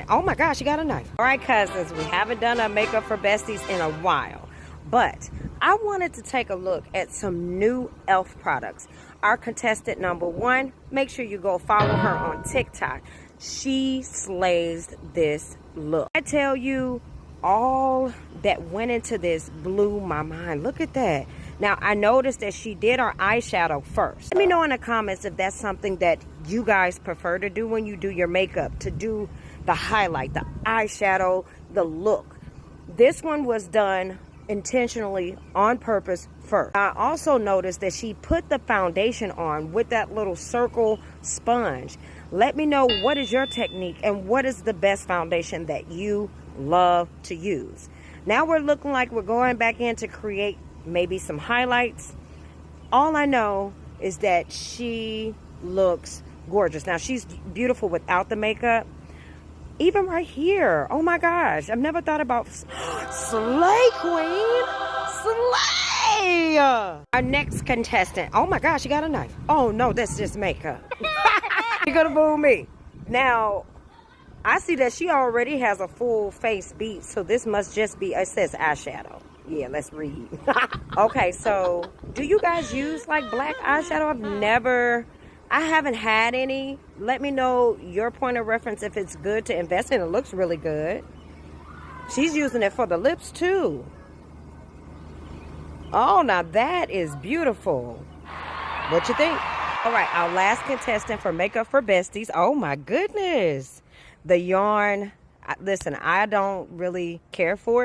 Oh my gosh, you got a knife. All right, cousins, we haven't done a makeup for besties in a while, but I wanted to take a look at some new e.l.f. products. Our contestant number one, make sure you go follow her on TikTok. She slays this look. I tell you, all that went into this blew my mind. Look at that. Now, I noticed that she did our eyeshadow first. Let me know in the comments if that's something that you guys prefer to do when you do your makeup, to do the highlight, the eyeshadow, the look. This one was done intentionally on purpose first. I also noticed that she put the foundation on with that little circle sponge. Let me know, what is your technique and what is the best foundation that you love to use. Now we're looking like we're going back in to create maybe some highlights. All I know is that she looks gorgeous. Now she's beautiful without the makeup. Even right here, oh my gosh, I've never thought about slay queen, slay. Our next contestant, oh my gosh, you got a knife. Oh no, that's just makeup. You're gonna boo me. Now, I see that she already has a full face beat, so this must just be, it says eyeshadow. Yeah, let's read. Okay, so do you guys use like black eyeshadow? I haven't had any. Let me know your point of reference if it's good to invest in. It looks really good. She's using it for the lips too. Oh, now that is beautiful. What you think? All right, our last contestant for Makeup for Besties. Oh my goodness. The yarn, listen, I don't really care for it.